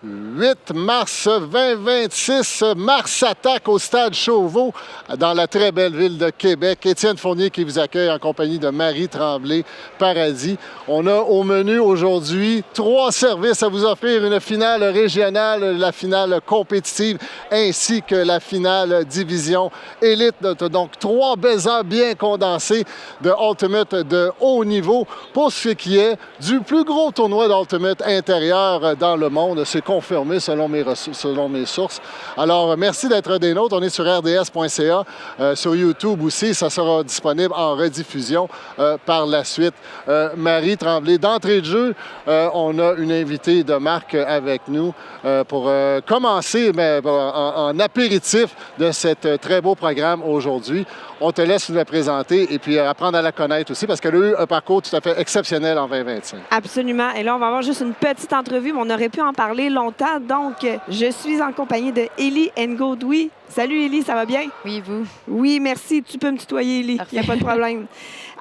8 mars 2026, Mars Attack au Stade Chauveau dans la très belle ville de Québec. Étienne Fournier qui vous accueille en compagnie de Marie Tremblay-Paradis. On a au menu aujourd'hui 3 services à vous offrir, une finale régionale, la finale compétitive ainsi que la finale division élite. Donc 3 belles heures bien condensées de Ultimate de haut niveau pour ce qui est du plus gros tournoi d'Ultimate intérieur dans le monde. C'est confirmé selon mes sources. Alors, merci d'être des nôtres. On est sur rds.ca, sur YouTube aussi. Ça sera disponible en rediffusion par la suite. Marie Tremblay, d'entrée de jeu, on a une invitée de marque avec nous pour commencer en apéritif de cet très beau programme aujourd'hui. On te laisse nous la présenter et puis apprendre à la connaître aussi parce qu'elle a eu un parcours tout à fait exceptionnel en 2025. Absolument. Et là, on va avoir juste une petite entrevue, mais on aurait pu en parler longtemps. Donc, je suis en compagnie de Élie Ngoudou. Salut Élie, ça va bien? Oui, vous? Oui, merci. Tu peux me tutoyer, Élie. Il n'y a pas de problème.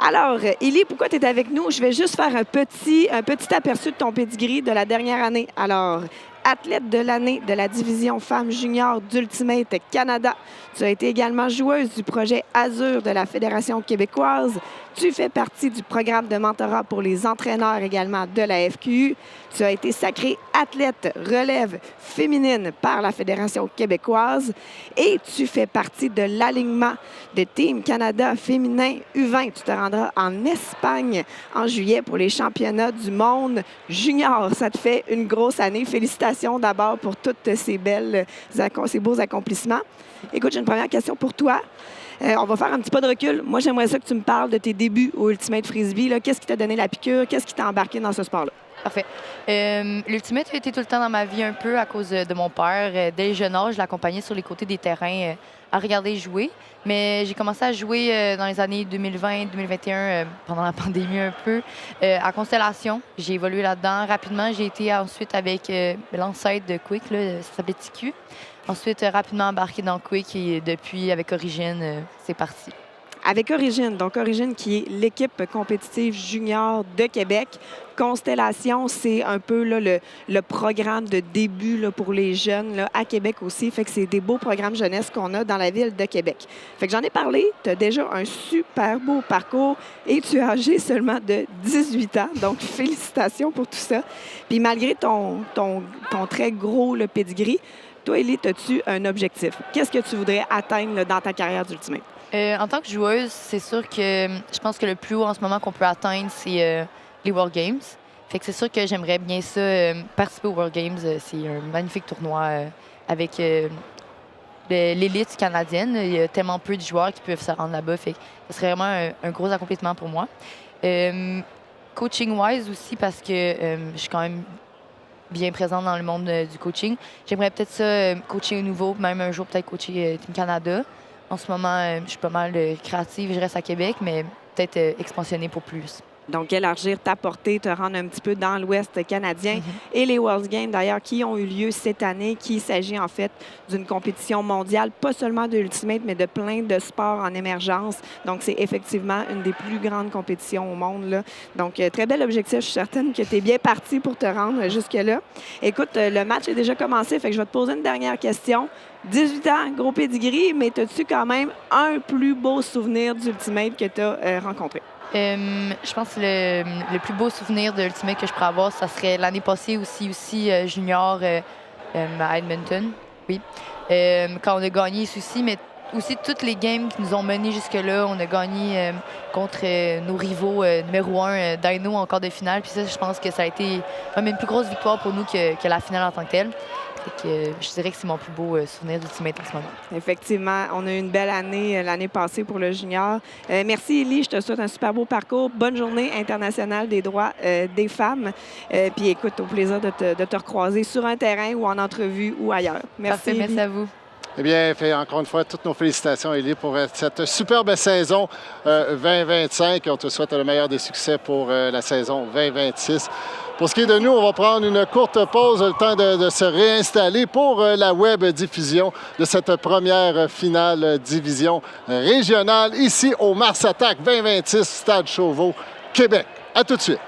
Alors, Élie, pourquoi tu es avec nous? Je vais juste faire un petit aperçu de ton pedigree de la dernière année. Alors, athlète de l'année de la division femmes junior d'Ultimate Canada. Tu as été également joueuse du projet Azur de la Fédération québécoise. Tu fais partie du programme de mentorat pour les entraîneurs également de la FQU. Tu as été sacrée athlète relève féminine par la Fédération québécoise et tu fais partie de l'alignement de Team Canada féminin U20. Tu te rendras en Espagne en juillet pour les championnats du monde junior. Ça te fait une grosse année. Félicitations d'abord pour toutes ces beaux accomplissements. Écoute, j'ai une première question pour toi. On va faire un petit pas de recul. Moi, j'aimerais ça que tu me parles de tes débuts au Ultimate Frisbee. Qu'est-ce qui t'a donné la piqûre? Qu'est-ce qui t'a embarqué dans ce sport-là? Parfait. L'Ultimate a été tout le temps dans ma vie un peu à cause de mon père. Dès le jeune âge, je l'accompagnais sur les côtés des terrains à regarder jouer. Mais j'ai commencé à jouer dans les années 2020-2021, pendant la pandémie un peu, à Constellation. J'ai évolué là-dedans rapidement. J'ai été ensuite avec l'ancêtre de Quick, là, ça s'appelait TQ. Ensuite, rapidement embarqué dans Quick et depuis, avec Origine, c'est parti. Avec Origine, donc Origine qui est l'équipe compétitive junior de Québec. Constellation, c'est un peu là, le programme de début là, pour les jeunes là, à Québec aussi. Fait que c'est des beaux programmes jeunesse qu'on a dans la ville de Québec. Fait que j'en ai parlé. Tu as déjà un super beau parcours et tu es âgé seulement de 18 ans. Donc, félicitations pour tout ça. Puis malgré ton très gros le pedigree, toi, Élie, as-tu un objectif? Qu'est-ce que tu voudrais atteindre là, dans ta carrière d'Ultimate? En tant que joueuse, c'est sûr que je pense que le plus haut en ce moment qu'on peut atteindre, c'est les World Games. Fait que c'est sûr que j'aimerais bien ça, participer aux World Games. C'est un magnifique tournoi avec l'élite canadienne. Il y a tellement peu de joueurs qui peuvent se rendre là-bas. Fait que ce serait vraiment un gros accomplissement pour moi. Coaching-wise aussi, parce que je suis quand même bien présente dans le monde du coaching. J'aimerais peut-être ça coacher au nouveau, même un jour peut-être coacher Team Canada. En ce moment, je suis pas mal créative, je reste à Québec, mais peut-être expansionner pour plus. Donc, élargir ta portée, te rendre un petit peu dans l'Ouest canadien. Et les World Games, d'ailleurs, qui ont eu lieu cette année, qui s'agit en fait d'une compétition mondiale, pas seulement de l'Ultimate, mais de plein de sports en émergence. Donc, c'est effectivement une des plus grandes compétitions au monde, là. Donc, très bel objectif. Je suis certaine que tu es bien parti pour te rendre jusque-là. Écoute, le match est déjà commencé, fait que je vais te poser une dernière question. 18 ans, gros pedigree, mais as-tu quand même un plus beau souvenir d'Ultimate que tu as rencontré? Je pense que le plus beau souvenir de l'Ultimate que je pourrais avoir, ça serait l'année passée aussi junior à Edmonton. Oui. Quand on a gagné ici, mais aussi toutes les games qui nous ont menés jusque-là. On a gagné contre nos rivaux numéro 1, Dino, en quart de finale. Puis ça, je pense que ça a été même une plus grosse victoire pour nous que la finale en tant que telle. Je dirais que c'est mon plus beau souvenir d'Ultimate en ce moment. Effectivement, on a eu une belle année l'année passée pour le junior. Merci, Élie. Je te souhaite un super beau parcours. Bonne journée internationale des droits des femmes. Puis écoute, au plaisir de te recroiser sur un terrain ou en entrevue ou ailleurs. Merci. Parfait, merci à vous. Eh bien, encore une fois, toutes nos félicitations, Élie, pour cette superbe saison 2025. On te souhaite le meilleur des succès pour la saison 2026. Pour ce qui est de nous, on va prendre une courte pause, le temps de se réinstaller pour la web diffusion de cette première finale division régionale ici au Mars Attack 2026, Stade Chauveau, Québec. À tout de suite.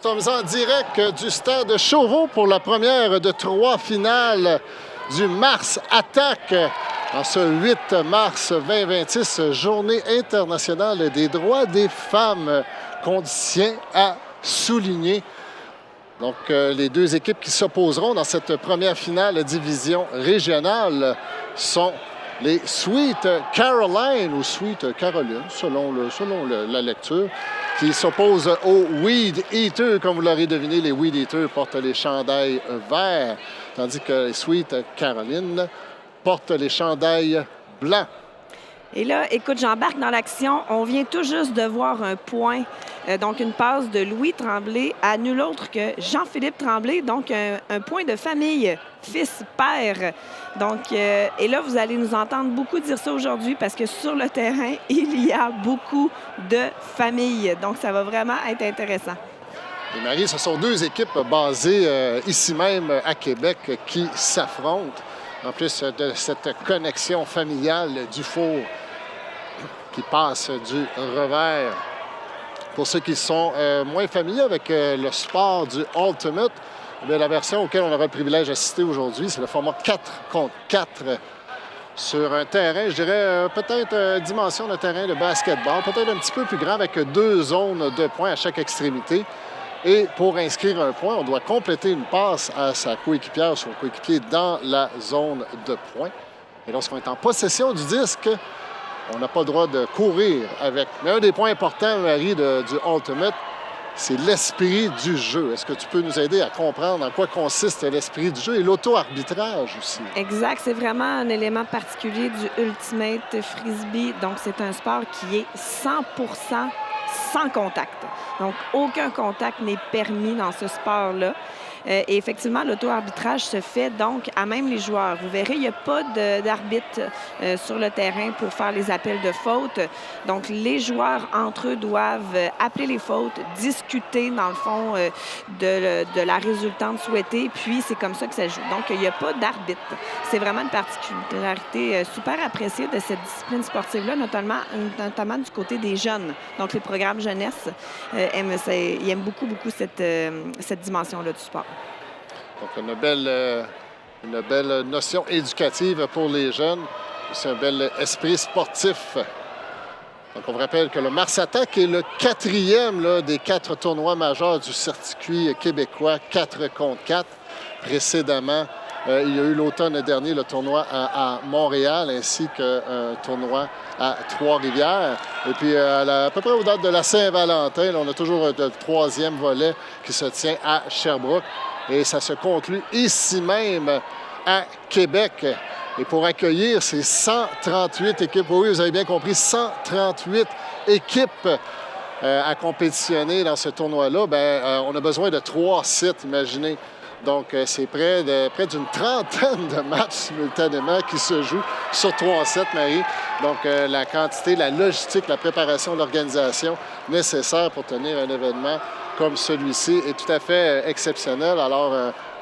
sommes en direct du stade Chauveau pour la première de 3 finales du Mars Attack en ce 8 mars 2026, journée internationale des droits des femmes, qu'on tient à souligner. Donc, les deux équipes qui s'opposeront dans cette première finale division régionale sont les Sweet Caroline ou Sweet Caroline, selon la lecture, qui s'opposent aux Weed Eaters. Comme vous l'aurez deviné, les Weed Eaters portent les chandails verts, tandis que les Sweet Caroline portent les chandails blancs. Et là, écoute, j'embarque dans l'action. On vient tout juste de voir un point, donc une passe de Louis Tremblay à nul autre que Jean-Philippe Tremblay, donc un point de famille, fils-père. Donc, et là, vous allez nous entendre beaucoup dire ça aujourd'hui parce que sur le terrain, il y a beaucoup de familles. Donc, ça va vraiment être intéressant. Et Marie, ce sont deux équipes basées ici même à Québec qui s'affrontent. En plus de cette connexion familiale du four qui passe du revers. Pour ceux qui sont moins familiers avec le sport du Ultimate, bien, la version auquel on aura le privilège d'assister aujourd'hui, c'est le format 4 contre 4 sur un terrain, je dirais peut-être dimension de terrain de basketball, peut-être un petit peu plus grand avec 2 zones de points à chaque extrémité. Et pour inscrire un point, on doit compléter une passe à sa coéquipière ou son coéquipier dans la zone de points. Et lorsqu'on est en possession du disque, on n'a pas le droit de courir avec. Mais un des points importants, Marie, du Ultimate, c'est l'esprit du jeu. Est-ce que tu peux nous aider à comprendre en quoi consiste l'esprit du jeu et l'auto-arbitrage aussi? Exact. C'est vraiment un élément particulier du Ultimate Frisbee. Donc, c'est un sport qui est 100% sans contact. Donc, aucun contact n'est permis dans ce sport-là. Et effectivement, l'auto-arbitrage se fait donc à même les joueurs. Vous verrez, il n'y a pas d'arbitre sur le terrain pour faire les appels de faute. Donc, les joueurs, entre eux, doivent appeler les fautes, discuter, dans le fond, de la résultante souhaitée. Puis, c'est comme ça que ça joue. Donc, il n'y a pas d'arbitre. C'est vraiment une particularité super appréciée de cette discipline sportive-là, notamment du côté des jeunes. Donc, les programmes jeunesse ils aiment beaucoup cette dimension-là du sport. Donc, une belle notion éducative pour les jeunes. C'est un bel esprit sportif. Donc, on vous rappelle que le Mars Attack est le 4e des 4 tournois majeurs du circuit québécois, 4 contre 4. Précédemment, il y a eu l'automne dernier le tournoi à Montréal ainsi qu'un tournoi à Trois-Rivières. Et puis, à peu près aux dates de la Saint-Valentin, on a toujours le 3e volet qui se tient à Sherbrooke. Et ça se conclut ici même à Québec. Et pour accueillir ces 138 équipes, oui, vous avez bien compris, 138 équipes à compétitionner dans ce tournoi-là, on a besoin de 3 sites, imaginez. Donc, c'est près d'une trentaine de matchs simultanément qui se jouent sur 3 sets, Marie. Donc, la quantité, la logistique, la préparation, l'organisation nécessaire pour tenir un événement comme celui-ci est tout à fait exceptionnel. Alors,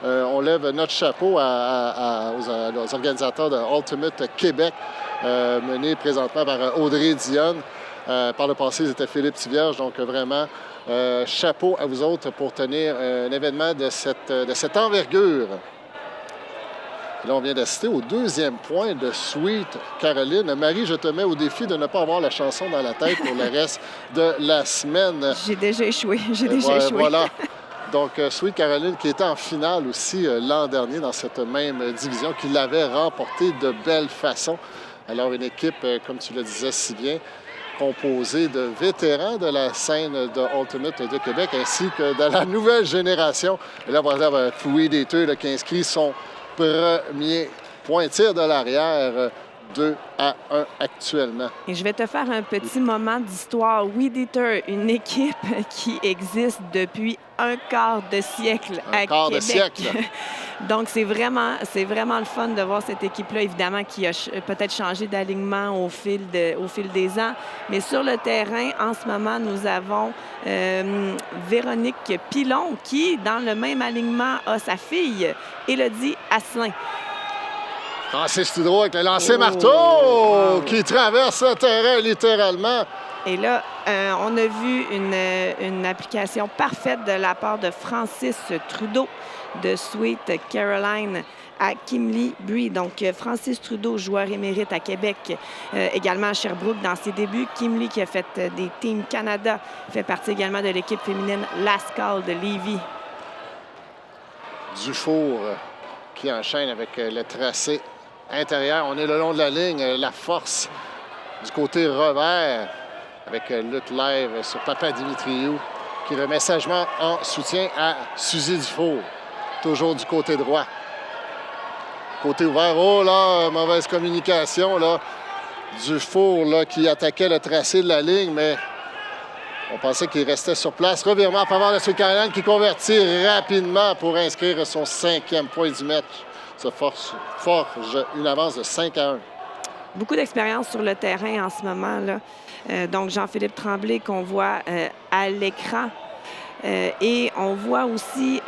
on lève notre chapeau aux organisateurs de Ultimate Québec, menés présentement par Audrey Dionne. Par le passé, c'était Philippe Tivierge. Donc, vraiment, chapeau à vous autres pour tenir un événement de cette envergure. Et là, on vient d'assister au 2e point de Sweet Caroline. Marie, je te mets au défi de ne pas avoir la chanson dans la tête pour le reste de la semaine. J'ai déjà échoué. Voilà. Donc, Sweet Caroline qui était en finale aussi l'an dernier dans cette même division, qui l'avait remportée de belle façon. Alors, une équipe, comme tu le disais si bien, composée de vétérans de la scène de Ultimate de Québec ainsi que de la nouvelle génération. Et là, par exemple, Weed Eaters qui inscrit son premier point. Tir de l'arrière, 2-1 actuellement. Et je vais te faire un petit moment d'histoire. Weed Eaters, une équipe qui existe depuis un quart de siècle à Québec. De siècle. Donc, c'est vraiment le fun de voir cette équipe-là, évidemment, qui a peut-être changé d'alignement au fil des ans. Mais sur le terrain, en ce moment, nous avons Véronique Pilon qui, dans le même alignement, a sa fille, Élodie Asselin. Francis Trudeau avec le lancer marteau qui traverse le terrain littéralement. Et là, on a vu une application parfaite de la part de Francis Trudeau de Sweet Caroline à Kimberly Bree. Donc, Francis Trudeau, joueur émérite à Québec, également à Sherbrooke dans ses débuts. Kimberly, qui a fait des Teams Canada, fait partie également de l'équipe féminine Lascal de Lévis. Dufour qui enchaîne avec le tracé intérieur. On est le long de la ligne. La force du côté revers avec Luc Live sur Papa Dimitriou qui remet sagement en soutien à Suzy Dufour. Toujours du côté droit. Côté ouvert. Oh là, mauvaise communication là. Dufour là, qui attaquait le tracé de la ligne, mais on pensait qu'il restait sur place. Revirement en faveur de Sweet Caroline qui convertit rapidement pour inscrire son 5e point du match. Ça forge une avance de 5-1. Beaucoup d'expérience sur le terrain en ce moment, là. Donc, Jean-Philippe Tremblay qu'on voit à l'écran. Et on voit aussi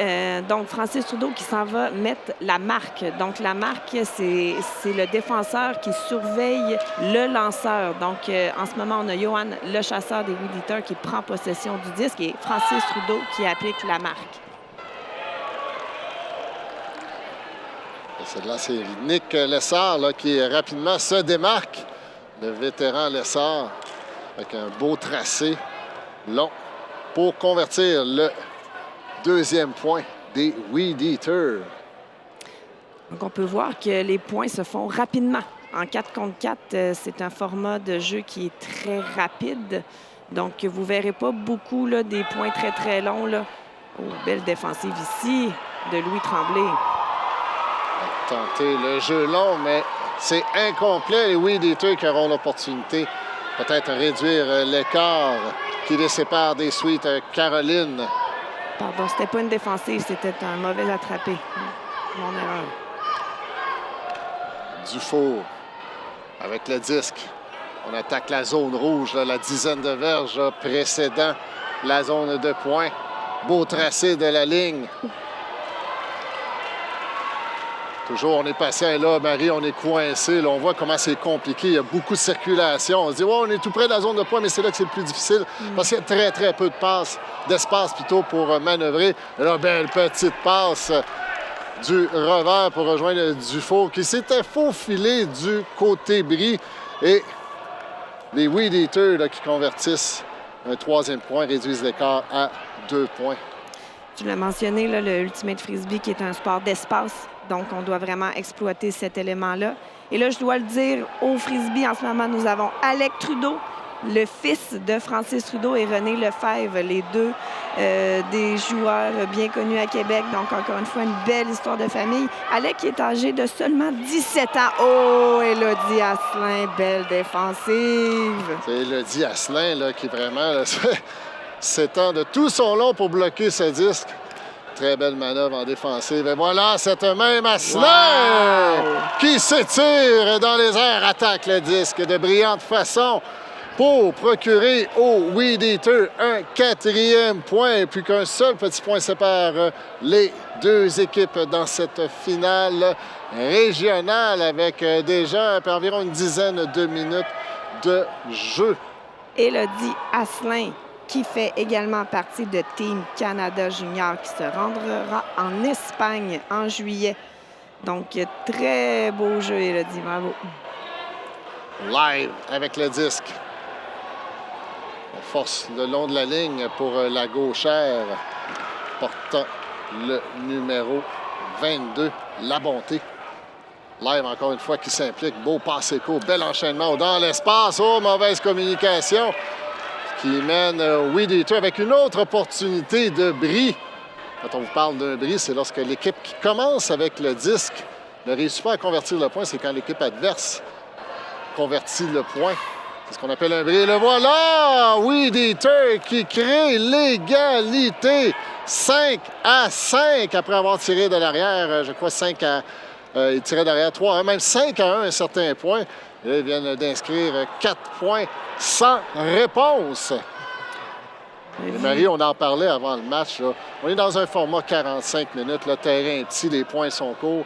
donc Francis Trudeau qui s'en va mettre la marque. Donc, la marque, c'est le défenseur qui surveille le lanceur. Donc, en ce moment, on a Johan, le chasseur des Weed Eaters, qui prend possession du disque et Francis Trudeau qui applique la marque. C'est de là, c'est Nick Lessard là, qui rapidement se démarque. Le vétéran Lessard avec un beau tracé long pour convertir le 2e point des Weed Eaters. Donc, on peut voir que les points se font rapidement. En 4 contre 4, c'est un format de jeu qui est très rapide. Donc, vous ne verrez pas beaucoup là, des points très, très longs. Là. Oh, belle défensive ici de Louis Tremblay. Tenter le jeu long, mais c'est incomplet. Les Weed Eaters qui auront l'opportunité peut-être réduire l'écart qui les sépare des Sweet Caroline. Pardon, c'était pas une défensive, c'était un mauvais attrapé. Mon erreur. Dufour avec le disque. On attaque la zone rouge, là, la dizaine de verges précédant la zone de points. Beau tracé de la ligne. Toujours, on est patient là, Marie, on est coincé. Là, on voit comment c'est compliqué. Il y a beaucoup de circulation. On se dit, ouais, on est tout près de la zone de points, mais c'est là que c'est le plus difficile parce qu'il y a très, très peu d'espace plutôt pour manœuvrer. Et là, belle petite passe du revers pour rejoindre Dufour qui s'était faufilé du côté Brie. Et les Weed Eaters là, qui convertissent un 3e point, réduisent l'écart à 2 points. Tu l'as mentionné, là, le Ultimate Frisbee qui est un sport d'espace. Donc, on doit vraiment exploiter cet élément-là. Et là, je dois le dire, au Frisbee, en ce moment, nous avons Alec Trudeau, le fils de Francis Trudeau, et René Lefebvre, les deux des joueurs bien connus à Québec. Donc, encore une fois, une belle histoire de famille. Alec qui est âgé de seulement 17 ans. Oh, Élodie Asselin, belle défensive. C'est Élodie Asselin là, qui vraiment s'étend de tout son long pour bloquer ce disque. Très belle manœuvre en défensive. Et voilà, cette même Asselin qui s'étire dans les airs, attaque le disque de brillante façon pour procurer aux Weed Eaters un 4e point. Et plus qu'un seul petit point sépare les deux équipes dans cette finale régionale avec déjà environ une dizaine de minutes de jeu. Élodie Asselin, qui fait également partie de Team Canada Junior, qui se rendra en Espagne en juillet. Donc, très beau jeu, Élodie. Bravo. Live avec le disque. On force le long de la ligne pour la gauchère, portant le numéro 22, La Bonté. Live, encore une fois, qui s'implique. Beau passe écho, bel enchaînement dans l'espace. Oh, mauvaise communication qui mène Weed Eaters avec une autre opportunité de bris. Quand on vous parle d'un bris, c'est lorsque l'équipe qui commence avec le disque ne réussit pas à convertir le point. C'est quand l'équipe adverse convertit le point. C'est ce qu'on appelle un bris. Le voilà! Weed Eaters qui crée l'égalité. 5-5 après avoir tiré de l'arrière. Je crois 5 à... il tirait derrière 3-1, même 5-1 à un certain point. Et là, ils viennent d'inscrire 4 points sans réponse. Et Marie, on en parlait avant le match. Là. On est dans un format 45 minutes. Le terrain est petit, les points sont courts.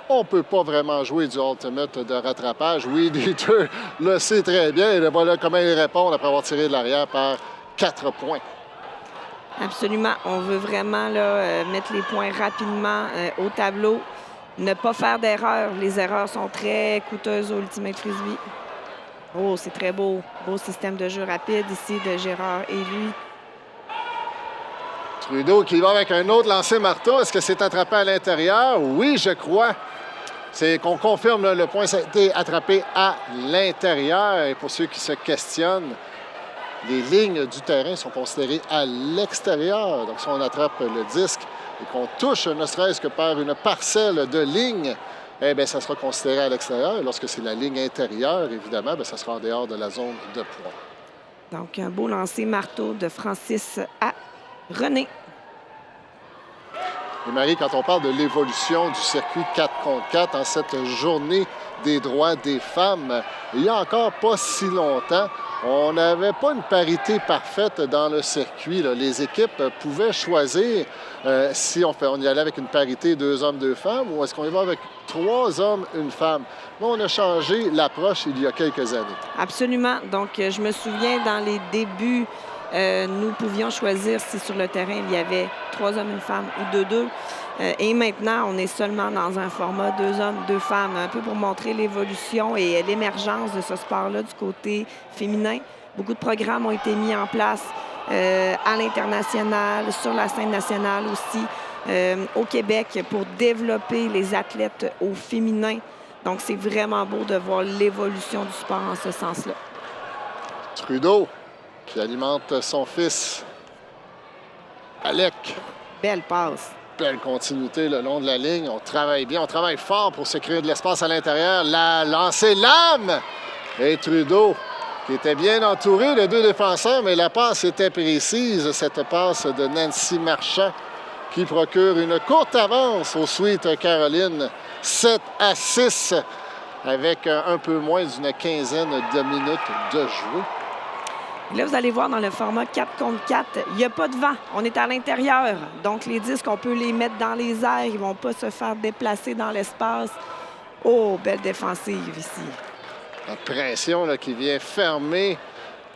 on ne peut pas vraiment jouer du ultimate de rattrapage. Oui, Dieter le sait très bien. Et voilà comment il répond après avoir tiré de l'arrière par 4 points. Absolument. On veut vraiment là, mettre les points rapidement au tableau. Ne pas faire d'erreurs. Les erreurs sont très coûteuses au Ultimate Frisbee. Oh, c'est très beau. Beau système de jeu rapide ici de Gérard et lui. Trudeau qui va avec un autre lancer marteau. Est-ce que c'est attrapé à l'intérieur? Oui, je crois. C'est qu'on confirme là, le point, ça a été attrapé à l'intérieur. Et pour ceux qui se questionnent, les lignes du terrain sont considérées à l'extérieur. Donc, si on attrape le disque et qu'on touche ne serait-ce que par une parcelle de ligne, eh bien, ça sera considéré à l'extérieur. Et lorsque c'est la ligne intérieure, évidemment, bien, ça sera en dehors de la zone de points. Donc, un beau lancer marteau de Francis à René. Et Marie, quand on parle de l'évolution du circuit 4 contre 4 en cette journée des droits des femmes, il y a encore pas si longtemps, on n'avait pas une parité parfaite dans le circuit. Là. Les équipes pouvaient choisir si on y allait avec une parité 2 hommes, 2 femmes ou est-ce qu'on y va avec 3 hommes, 1 femme. Mais on a changé l'approche il y a quelques années. Absolument. Donc, je me souviens, dans les débuts, nous pouvions choisir si sur le terrain, il y avait 3 hommes, 1 femme ou 2-2. Et maintenant, on est seulement dans un format 2 hommes, 2 femmes, un peu pour montrer l'évolution et l'émergence de ce sport-là du côté féminin. Beaucoup de programmes ont été mis en place à l'international, sur la scène nationale aussi, au Québec, pour développer les athlètes au féminin. Donc, c'est vraiment beau de voir l'évolution du sport en ce sens-là. Trudeau, qui alimente son fils, Alec. Belle passe. Belle continuité le long de la ligne. On travaille bien, on travaille fort pour se créer de l'espace à l'intérieur. La lancée lame! Et Trudeau, qui était bien entouré de 2 défenseurs, mais la passe était précise. Cette passe de Nancy Marchand qui procure une courte avance au Sweet Caroline. 7-6 avec un peu moins d'une quinzaine de minutes de jouer. Là, vous allez voir dans le format 4 contre 4, il n'y a pas de vent. On est à l'intérieur. Donc, les disques, on peut les mettre dans les airs. Ils ne vont pas se faire déplacer dans l'espace. Oh, belle défensive ici. La pression là, qui vient fermer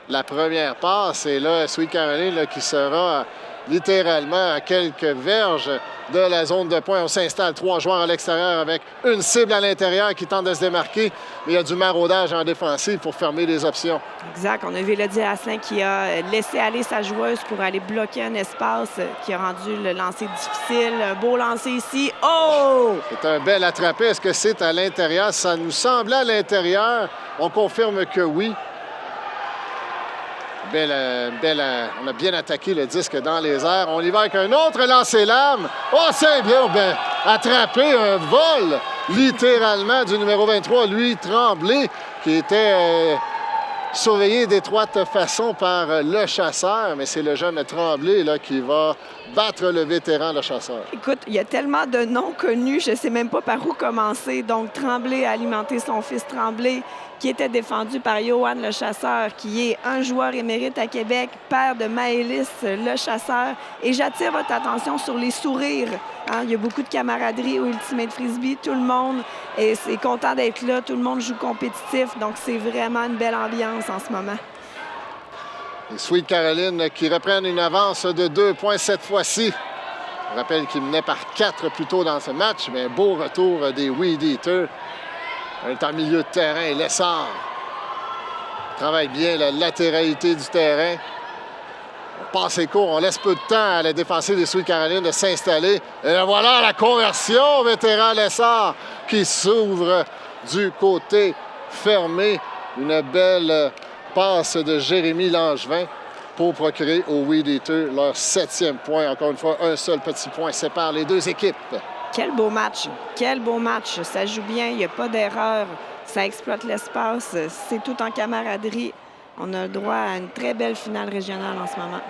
la première passe. Et là, Sweet Caroline là, qui sera littéralement à quelques verges de la zone de points. On s'installe 3 joueurs à l'extérieur avec une cible à l'intérieur qui tente de se démarquer. Mais il y a du maraudage en défensive pour fermer les options. Exact. On a vu Elodie Asselin qui a laissé aller sa joueuse pour aller bloquer un espace qui a rendu le lancer difficile. Un beau lancer ici. Oh! C'est un bel attrapé. Est-ce que c'est à l'intérieur? Ça nous semblait à l'intérieur. On confirme que oui. On a bien attaqué le disque dans les airs. On y va avec un autre lancer-lame. Oh, c'est bien, attrapé un vol, littéralement, du numéro 23, lui, Tremblay, qui était surveillé d'étroite façon par le chasseur. Mais c'est le jeune Tremblay là, qui va battre le vétéran, le chasseur. Écoute, il y a tellement de noms connus, je ne sais même pas par où commencer. Donc, Tremblay a alimenté son fils Tremblay, qui était défendu par Johan le chasseur, qui est un joueur émérite à Québec, père de Maëlys le chasseur. Et j'attire votre attention sur les sourires. Hein? Il y a beaucoup de camaraderie au Ultimate Frisbee. Tout le monde est content d'être là. Tout le monde joue compétitif. Donc, c'est vraiment une belle ambiance en ce moment. Les Sweet Caroline qui reprennent une avance de 2 points cette fois-ci. Je rappelle qu'ils menaient par 4 plus tôt dans ce match, mais un beau retour des Weed Eaters. On est en milieu de terrain, Lessard travaille bien la latéralité du terrain. On passe les cours, on laisse peu de temps à la défensive des Sweet Caroline de s'installer. Et voilà la conversion, vétéran Lessard qui s'ouvre du côté fermé. Une belle passe de Jérémy Langevin pour procurer aux Weed Eaters leur 7e point. Encore une fois, un seul petit point sépare les 2 équipes. Quel beau match! Quel beau match! Ça joue bien, il n'y a pas d'erreur. Ça exploite l'espace. C'est tout en camaraderie. On a le droit à une très belle finale régionale en ce moment.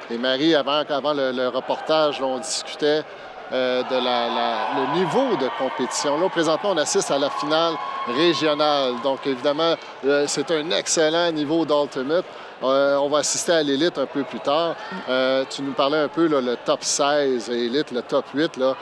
Et Marie, avant le reportage, là, on discutait de le niveau de compétition. Là, présentement, on assiste à la finale régionale. Donc, évidemment, c'est un excellent niveau d'Ultimate. On va assister à l'élite un peu plus tard. Tu nous parlais un peu, là, le top 16 élite, le top 8, là,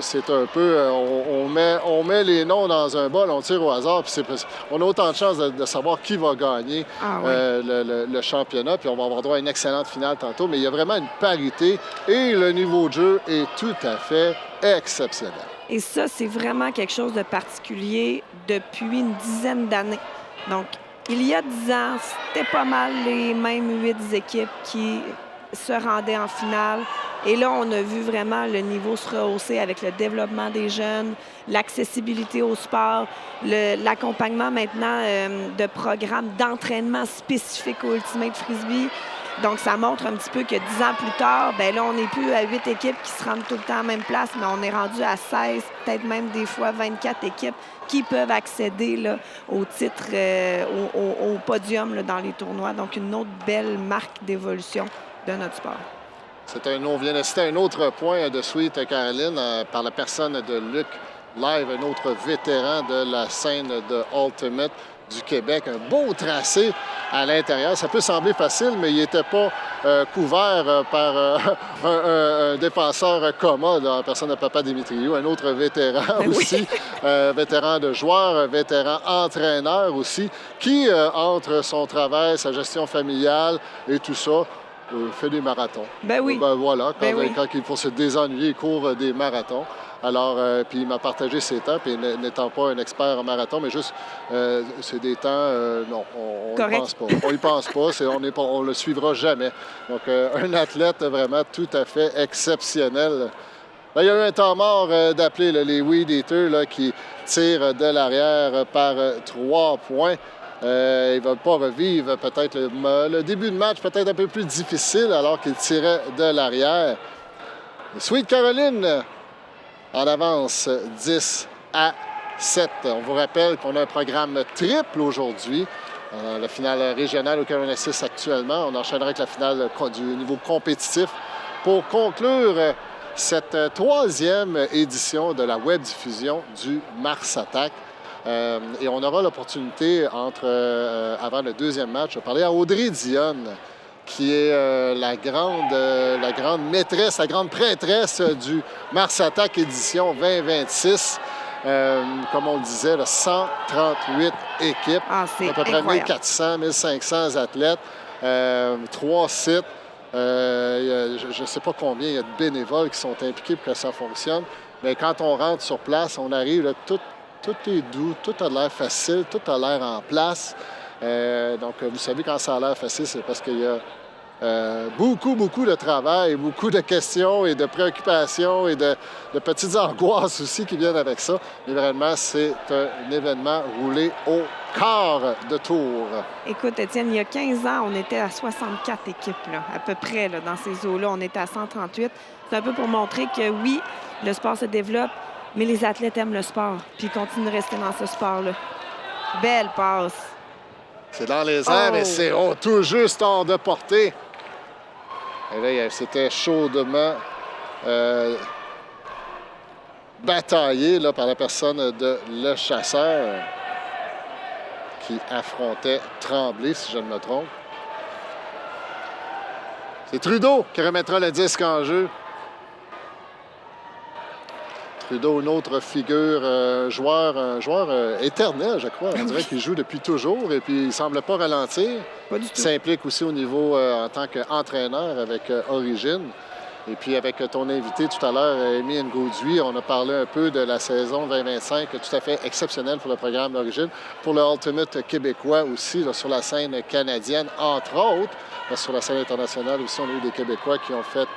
c'est un peu... on met les noms dans un bol, on tire au hasard, puis on a autant de chances de savoir qui va gagner le championnat, puis on va avoir droit à une excellente finale tantôt, mais il y a vraiment une parité et le niveau de jeu est tout à fait exceptionnel. Et ça, c'est vraiment quelque chose de particulier depuis une dizaine d'années. Donc, il y a 10 ans, c'était pas mal les mêmes 8 équipes qui se rendaient en finale. Et là, on a vu vraiment le niveau se rehausser avec le développement des jeunes, l'accessibilité au sport, l'accompagnement maintenant de programmes d'entraînement spécifiques au Ultimate Frisbee. Donc, ça montre un petit peu que 10 ans plus tard, bien là, on n'est plus à 8 équipes qui se rendent tout le temps à la même place, mais on est rendu à 16, peut-être même des fois 24 équipes qui peuvent accéder là, au titre, au podium là, dans les tournois. Donc, une autre belle marque d'évolution de notre sport. On vient de citer un autre point de Sweet Caroline par la personne de Luc Live, un autre vétéran de la scène de Ultimate du Québec. Un beau tracé à l'intérieur. Ça peut sembler facile, mais il n'était pas couvert par un défenseur coma, la personne de Papa Dimitriou, un autre vétéran aussi, vétéran de joueur, vétéran entraîneur aussi, qui, entre son travail, sa gestion familiale et tout ça, fait des marathons. Ben oui. Ben voilà, oui. Quand il faut se désennuyer, il court des marathons. Alors, puis il m'a partagé ses temps, puis n'étant pas un expert en marathon, mais juste, c'est des temps, non, on n'y pense pas. On n'y pense pas, on le suivra jamais. Donc, un athlète vraiment tout à fait exceptionnel. Là, il y a eu un temps mort d'appeler les Weed Eaters là, qui tirent de l'arrière par 3 points. Ils ne veulent pas revivre peut-être le début de match, peut-être un peu plus difficile alors qu'ils tiraient de l'arrière. Sweet Caroline en avance 10-7. On vous rappelle qu'on a un programme triple aujourd'hui. La finale régionale auquel on assiste actuellement. On enchaînera avec la finale du niveau compétitif pour conclure cette 3e édition de la web diffusion du Mars Attack. Et on aura l'opportunité, avant le 2e match, de parler à Audrey Dionne, qui est la grande maîtresse, la grande prêtresse du Mars Attack édition 2026. Comme on le disait, là, 138 équipes, c'est à peu près incroyable. 1400, 1500 athlètes, 3 sites. Je ne sais pas combien il y a de bénévoles qui sont impliqués pour que ça fonctionne, mais quand on rentre sur place, on arrive, là, tout est doux, tout a l'air facile, tout a l'air en place. Donc, vous savez, quand ça a l'air facile, c'est parce qu'il y a beaucoup de travail, beaucoup de questions et de préoccupations et de petites angoisses aussi qui viennent avec ça. Mais vraiment, c'est un événement roulé au quart de tour. Écoute, Étienne, il y a 15 ans, on était à 64 équipes, là, à peu près, là, dans ces eaux-là. On était à 138. C'est un peu pour montrer que, oui, le sport se développe, mais les athlètes aiment le sport, puis ils continuent de rester dans ce sport-là. Belle passe. C'est dans les airs, mais c'est tout juste hors de portée. Et là, c'était chaudement bataillé là, par la personne de Le Chasseur qui affrontait Tremblay, si je ne me trompe. C'est Trudeau qui remettra le disque en jeu. Trudeau, une autre figure, un joueur éternel, je crois. On dirait qu'il joue depuis toujours et puis il ne semble pas ralentir. Pas du tout. Il s'implique aussi au niveau en tant qu'entraîneur avec Origine. Et puis avec ton invité tout à l'heure, Amy Ngauduit, on a parlé un peu de la saison 2025, tout à fait exceptionnelle pour le programme d'Origine. Pour le Ultimate québécois aussi, là, sur la scène canadienne, entre autres. Là, sur la scène internationale aussi, on a eu des Québécois qui ont fait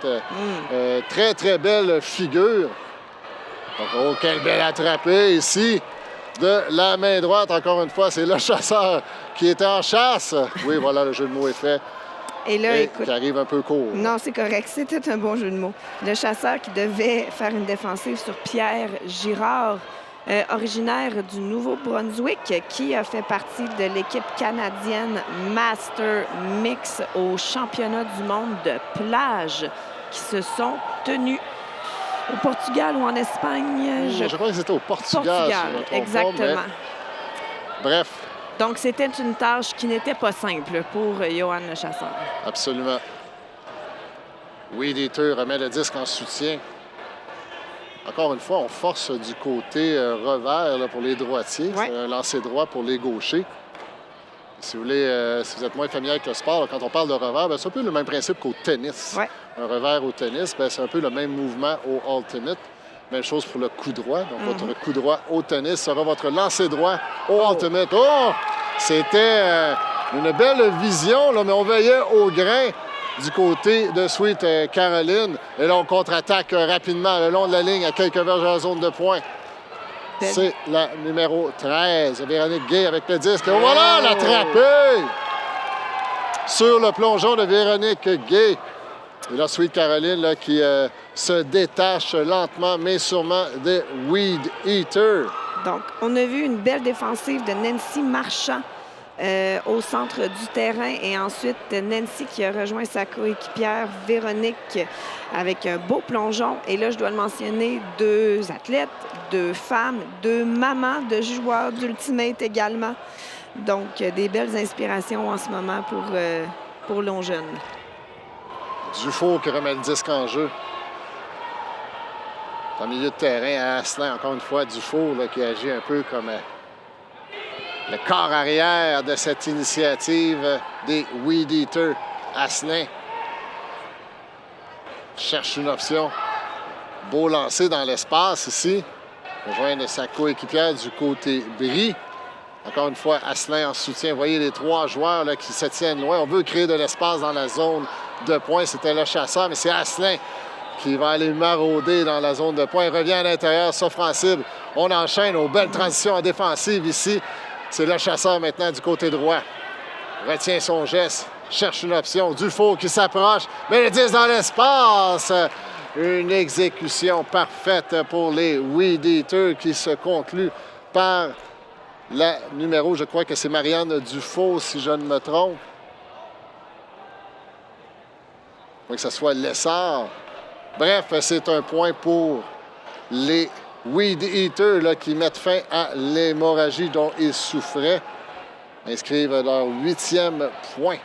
très, très belle figure. Donc, oh, quelle belle attrapée ici de la main droite. Encore une fois, c'est Le Chasseur qui était en chasse. Oui, voilà, le jeu de mots est fait. Et là, écoute, qui arrive un peu court. Non, c'est correct. C'était un bon jeu de mots. Le Chasseur qui devait faire une défensive sur Pierre Girard, originaire du Nouveau-Brunswick, qui a fait partie de l'équipe canadienne Master Mix au championnat du monde de plage qui se sont tenus au Portugal ou en Espagne. Je crois que c'était au Portugal. Exactement. Bref, Donc, c'était une tâche qui n'était pas simple pour Johan Le Chasseur. absolument. Weed Eater remet le disque en soutien. Encore une fois, on force du côté revers là, pour les droitiers. Ouais. C'est un lancer droit pour les gauchers. Si vous voulez, si vous êtes moins familier avec le sport, là, quand on parle de revers, ben, c'est un peu le même principe qu'au tennis. Ouais. Un revers au tennis, ben, c'est un peu le même mouvement au ultimate. Même chose pour le coup droit. Donc, votre coup droit au tennis sera votre lancer droit au ultimate. Oh! C'était une belle vision, là, mais on veillait au grain du côté de Sweet Caroline. Et là, on contre-attaque rapidement le long de la ligne à quelques verges de la zone de pointe. Belle. C'est la numéro 13, Véronique Gay avec le disque. Et voilà, l'attrapé! Sur le plongeon de Véronique Gay. Et là, Sweet Caroline là, qui se détache lentement, mais sûrement des Weed Eater. Donc, on a vu une belle défensive de Nancy Marchand au centre du terrain. Et ensuite, Nancy qui a rejoint sa coéquipière Véronique avec un beau plongeon. Et là, je dois le mentionner, 2 athlètes, 2 femmes, 2 mamans de joueurs d'Ultimate également. Donc, des belles inspirations en ce moment pour Longeune. Dufault qui remet le disque en jeu. En milieu de terrain, à Asselin, encore une fois, Dufault là, qui agit un peu comme le corps arrière de cette initiative des Weed Eater. Asselin cherche une option. Beau lancer dans l'espace ici. Rejoindre sa coéquipière du côté Brie. Encore une fois, Asselin en soutien. Vous voyez les 3 joueurs là, qui se tiennent loin. On veut créer de l'espace dans la zone de points. C'était le chasseur, mais c'est Asselin qui va aller marauder dans la zone de points. Il revient à l'intérieur, s'offensible. On enchaîne aux belles transitions en défensive ici. C'est le chasseur maintenant du côté droit. Retient son geste, cherche une option. Dufault qui s'approche, mais le 10 dans l'espace. Une exécution parfaite pour les Weed Eaters qui se conclut par la numéro, je crois que c'est Marianne Dufault, si je ne me trompe. Faut que ce soit Lessard. Bref, c'est un point pour les Weed Eaters là, qui mettent fin à l'hémorragie dont ils souffraient. Inscrivent leur 8e point.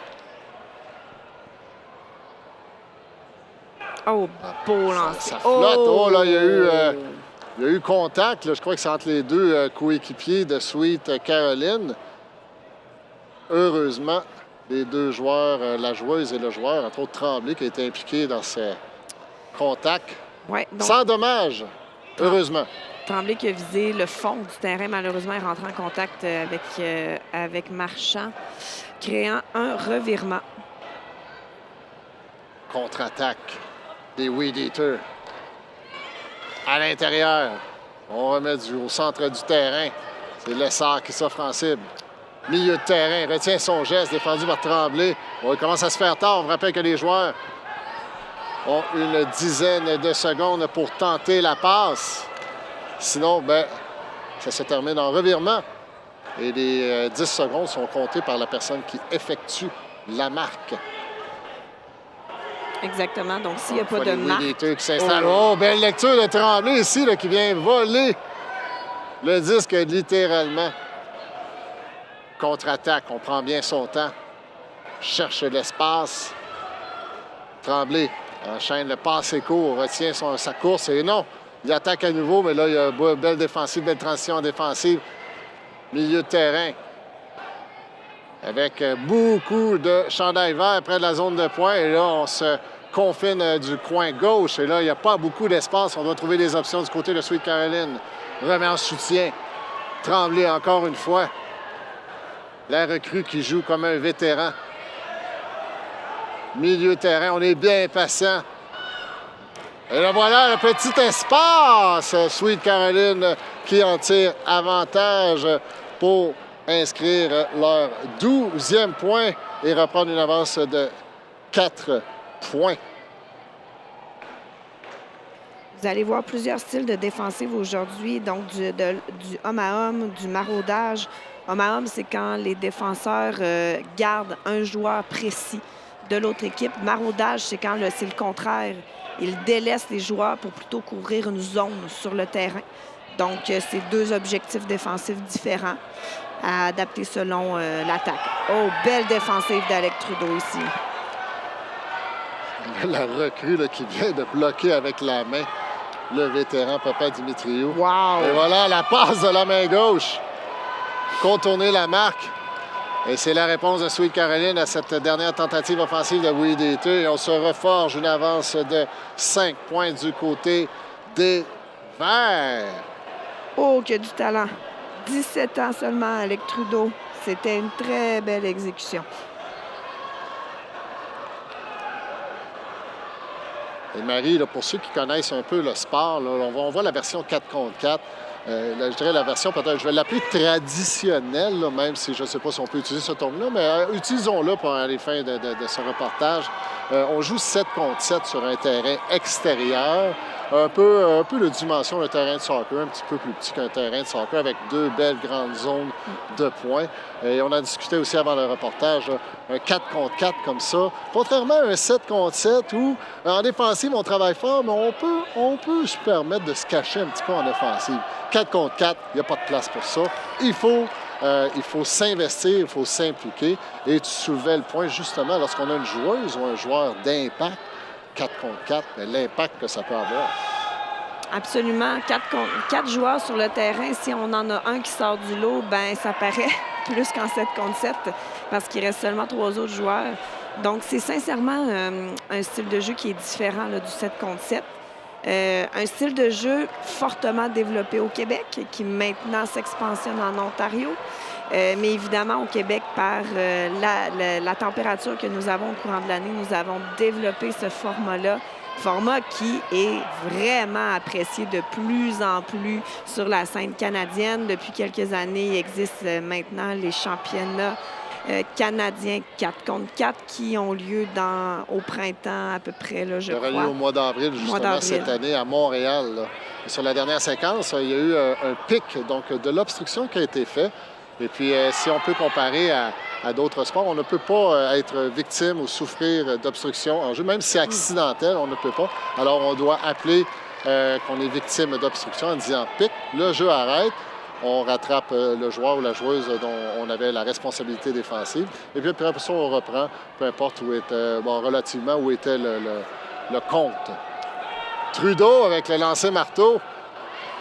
Oh, beau lancer. Ça flotte. Oh, là, il y a eu contact. Là. Je crois que c'est entre les 2 coéquipiers de Sweet Caroline. Heureusement, les 2 joueurs, la joueuse et le joueur, entre autres Tremblay, qui a été impliqué dans ce contact. Ouais, donc, Sans dommage, heureusement. Tremblay qui a visé le fond du terrain, malheureusement, est rentré en contact avec Marchand, créant un revirement. Contre-attaque des Weed Eaters. À l'intérieur, on remet au centre du terrain. C'est Lessard qui s'offensible. Milieu de terrain, retient son geste, défendu par Tremblay. Bon, il commence à se faire tard. On rappelle que les joueurs ont une dizaine de secondes pour tenter la passe. Sinon, ben, ça se termine en revirement. Et les 10 secondes sont comptées par la personne qui effectue la marque. Exactement. Donc, s'il n'y a pas de Les marque... Weed Eaters qui s'installent. Oh, belle lecture de Tremblay ici, là, qui vient voler le disque littéralement. Contre-attaque, on prend bien son temps. Cherche l'espace. Tremblay enchaîne le passé court, retient sa course et non, il attaque à nouveau, mais là, il y a une belle défensive, belle transition en défensive. Milieu de terrain. Avec beaucoup de chandail vert près de la zone de pointe. Et là, on se confine du coin gauche. Et là, il n'y a pas beaucoup d'espace. On doit trouver des options du côté de Sweet Caroline. Remet en soutien. Tremblay encore une fois. La recrue qui joue comme un vétéran. Milieu de terrain, on est bien patient. Et là, voilà le petit espace. Sweet Caroline qui en tire avantage pour inscrire leur 12e point et reprendre une avance de 4 points. Vous allez voir plusieurs styles de défensive aujourd'hui, donc du homme à homme, du maraudage. Homme à homme, c'est quand les défenseurs gardent un joueur précis de l'autre équipe. Maraudage, c'est quand c'est le contraire. Ils délaissent les joueurs pour plutôt couvrir une zone sur le terrain. Donc, c'est 2 objectifs défensifs différents à adapter selon l'attaque. Oh, belle défensive d'Alec Trudeau ici. La recrue là, qui vient de bloquer avec la main le vétéran Papa Dimitriou. Wow! Et voilà la passe de la main gauche. Contourner la marque. Et c'est la réponse de Sweet Caroline à cette dernière tentative offensive de WDT. Et on se reforge une avance de 5 points du côté des Verts. Oh, qu'il y a du talent. 17 ans seulement, Alec Trudeau. C'était une très belle exécution. Et Marie, là, pour ceux qui connaissent un peu le sport, là, on voit la version 4 contre 4. Là, je dirais la version, peut-être, je vais l'appeler traditionnelle, là, même si je ne sais pas si on peut utiliser ce terme-là, mais utilisons-le pour les fins de ce reportage. On joue 7 contre 7 sur un terrain extérieur, un peu de dimension d'un terrain de soccer, un petit peu plus petit qu'un terrain de soccer, avec 2 belles grandes zones de points. Et on a discuté aussi avant le reportage, là, un 4 contre 4 comme ça, contrairement à un 7 contre 7 où, en défensive, on travaille fort, mais on peut se permettre de se cacher un petit peu en offensive. 4 contre 4, il n'y a pas de place pour ça. Il faut s'investir, il faut s'impliquer. Et tu soulevais le point, justement, lorsqu'on a une joueuse ou un joueur d'impact, 4 contre 4, mais l'impact que ça peut avoir. Absolument. 4 joueurs sur le terrain. Si on en a un qui sort du lot, ben ça paraît plus qu'en 7 contre 7 parce qu'il reste seulement 3 autres joueurs. Donc, c'est sincèrement un style de jeu qui est différent là, du 7 contre 7. Un style de jeu fortement développé au Québec qui maintenant s'expansionne en Ontario. Mais évidemment, au Québec, par la température que nous avons au courant de l'année, nous avons développé ce format-là. Format qui est vraiment apprécié de plus en plus sur la scène canadienne. Depuis quelques années, il existe maintenant les championnats canadiens 4 contre 4 qui ont lieu au printemps à peu près, là, je crois. Il y aura lieu au mois d'avril, justement, cette année à Montréal. Là. Sur la dernière séquence, il y a eu un pic donc, de l'obstruction qui a été fait. Et puis, si on peut comparer à d'autres sports, on ne peut pas être victime ou souffrir d'obstruction en jeu. Même si c'est accidentel, on ne peut pas. Alors, on doit appeler qu'on est victime d'obstruction en disant « pic », le jeu arrête. On rattrape le joueur ou la joueuse dont on avait la responsabilité défensive. Et puis après ça, on reprend, peu importe où était, relativement où était le compte. Trudeau avec le lancer marteau.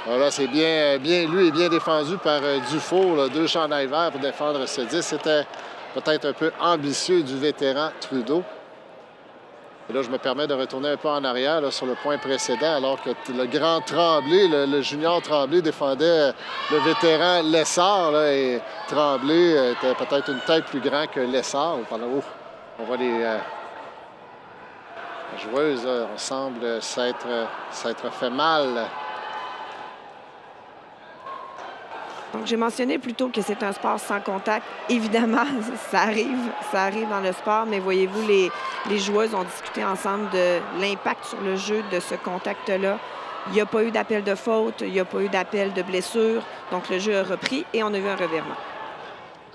Voilà, c'est bien lu et bien défendu par Dufour, là, 2 chandails verts pour défendre ce 10. C'était peut-être un peu ambitieux du vétéran Trudeau. Et là, je me permets de retourner un peu en arrière là, sur le point précédent, alors que le grand Tremblay, le junior Tremblay défendait le vétéran Lessard. Là, et Tremblay était peut-être une tête plus grande que Lessard. On voit les joueuses, on semble s'être fait mal. Donc, j'ai mentionné plus tôt que c'est un sport sans contact. Évidemment, ça arrive dans le sport, mais voyez-vous, les joueuses ont discuté ensemble de l'impact sur le jeu de ce contact-là. Il n'y a pas eu d'appel de faute, il n'y a pas eu d'appel de blessure. Donc, le jeu a repris et on a eu un revirement.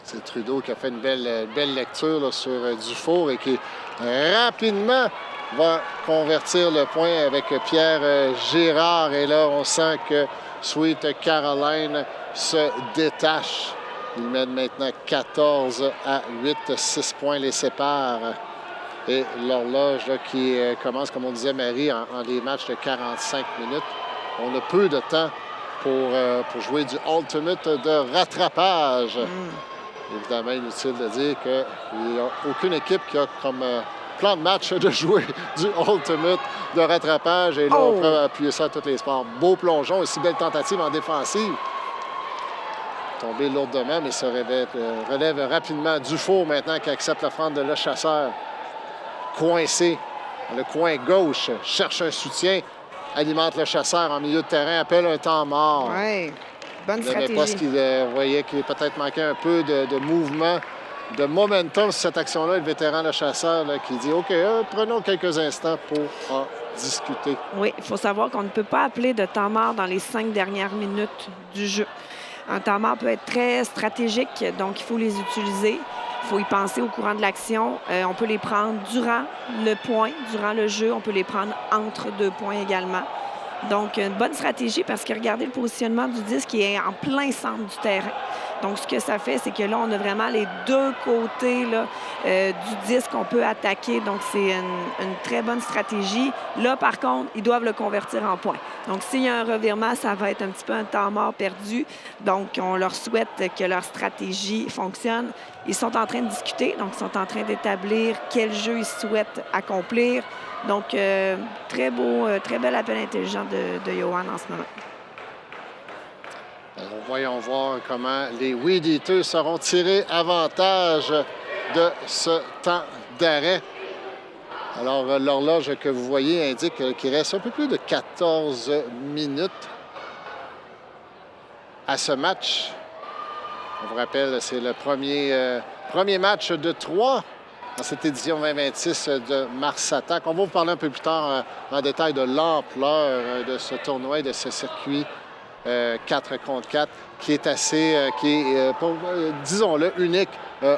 C'est Trudeau qui a fait une belle lecture là, sur Dufour et qui rapidement va convertir le point avec Pierre Girard. Et là, on sent que Sweet Caroline se détache. Il mène maintenant 14 à 8. 6 points les séparent. Et l'horloge qui commence, comme on disait, Marie, en des matchs de 45 minutes. On a peu de temps pour jouer du ultimate de rattrapage. Évidemment, inutile de dire qu'il n'y a aucune équipe qui a comme plan de match de jouer du ultimate de rattrapage. Et là, on peut appuyer ça à tous les sports. Beau plongeon, aussi belle tentative en défensive. Tombé lourdement, mais ça relève rapidement. Dufour maintenant qui accepte l'offrande de Le Chasseur. Coincé dans le coin gauche, cherche un soutien, alimente Le Chasseur en milieu de terrain, appelle un temps mort. Oui, bonne stratégie. Pas ce qu'il voyait qu'il peut-être manquait un peu de mouvement, de momentum sur cette action-là. Le vétéran Le Chasseur là, qui dit « OK, prenons quelques instants pour en discuter. » Oui, il faut savoir qu'on ne peut pas appeler de temps mort dans les 5 dernières minutes du jeu. Un temps mort peut être très stratégique, donc il faut les utiliser. Il faut y penser au courant de l'action. On peut les prendre durant le point, durant le jeu. On peut les prendre entre 2 points également. Donc, une bonne stratégie parce que regardez le positionnement du disque qui est en plein centre du terrain. Donc, ce que ça fait, c'est que là, on a vraiment les deux côtés là, du disque qu'on peut attaquer. Donc, c'est une très bonne stratégie. Là, par contre, ils doivent le convertir en point. Donc, s'il y a un revirement, ça va être un petit peu un temps mort perdu. Donc, on leur souhaite que leur stratégie fonctionne. Ils sont en train de discuter, donc ils sont en train d'établir quel jeu ils souhaitent accomplir. Donc, très beau, très bel appel intelligent de Johan en ce moment. Alors, voyons voir comment les Weed Eaters seront tirés avantage de ce temps d'arrêt. Alors, l'horloge que vous voyez indique qu'il reste un peu plus de 14 minutes à ce match. On vous rappelle, c'est le premier match de 3 dans cette édition 2026 de Mars Attack. On va vous parler un peu plus tard en détail de l'ampleur de ce tournoi et de ce circuit 4 contre 4 qui est assez, disons-le, unique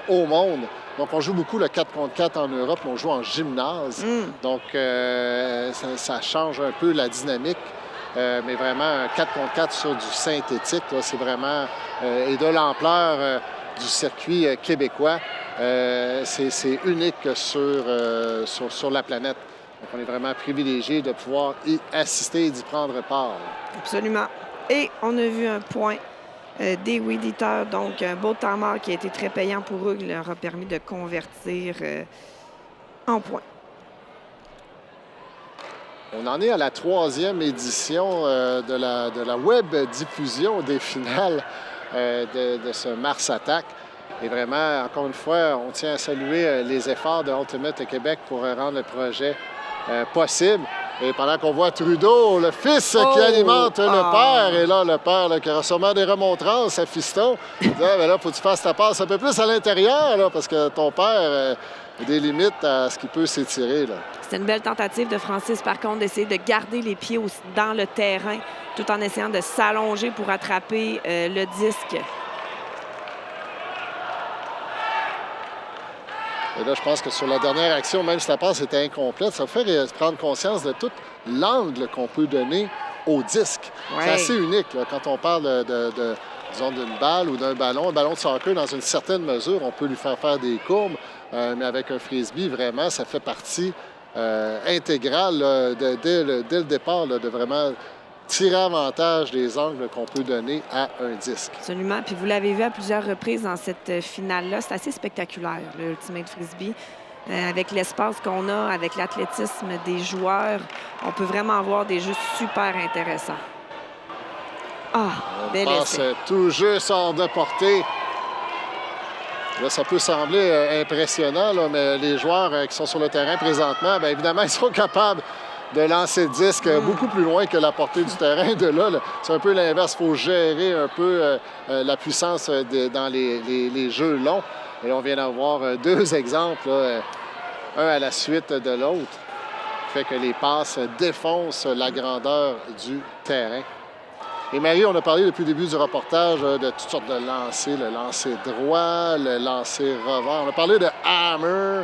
au monde. Donc, on joue beaucoup le 4 contre 4 en Europe, mais on joue en gymnase. Donc, ça change un peu la dynamique. Mais vraiment, un 4 contre 4 sur du synthétique, c'est vraiment... et de l'ampleur du circuit québécois, c'est unique sur la planète. Donc, on est vraiment privilégié de pouvoir y assister et d'y prendre part. Absolument. Et on a vu un point des Weed Eaters, donc un beau temps mort qui a été très payant pour eux, qui leur a permis de convertir en points. On en est à la 3e édition de la web diffusion des finales de ce Mars Attack. Et vraiment, encore une fois, on tient à saluer les efforts de Ultimate Québec pour rendre le projet possible. Et pendant qu'on voit Trudeau, le fils qui alimente le père, et là, le père là, qui aura sûrement des remontrances à fiston, il dit, ben là, faut que tu fasses ta passe un peu plus à l'intérieur, là, parce que ton père a des limites à ce qui peut s'étirer. C'est une belle tentative de Francis, par contre, d'essayer de garder les pieds dans le terrain, tout en essayant de s'allonger pour attraper le disque. Et là, je pense que sur la dernière action, même si la passe était incomplète, ça fait prendre conscience de tout l'angle qu'on peut donner au disque. Ouais. C'est assez unique là, quand on parle disons, d'une balle ou d'un ballon. Un ballon de soccer, dans une certaine mesure, on peut lui faire des courbes, mais avec un frisbee, vraiment, ça fait partie intégrale là, dès le départ là, de vraiment tirer avantage des angles qu'on peut donner à un disque. Absolument. Puis vous l'avez vu à plusieurs reprises dans cette finale-là. C'est assez spectaculaire, le Ultimate Frisbee. Avec l'espace qu'on a, avec l'athlétisme des joueurs, on peut vraiment avoir des jeux super intéressants. Bel essai. Tout juste hors de portée. Là, ça peut sembler impressionnant, là, mais les joueurs qui sont sur le terrain présentement, bien évidemment, ils sont capables de lancer le disque beaucoup plus loin que la portée du terrain. De là, c'est un peu l'inverse. Il faut gérer un peu la puissance dans les jeux longs. Et on vient d'avoir deux exemples, là, un à la suite de l'autre, qui fait que les passes défoncent la grandeur du terrain. Et Marie, on a parlé depuis le début du reportage de toutes sortes de lancers, le lancer droit, le lancer revers. On a parlé de hammer.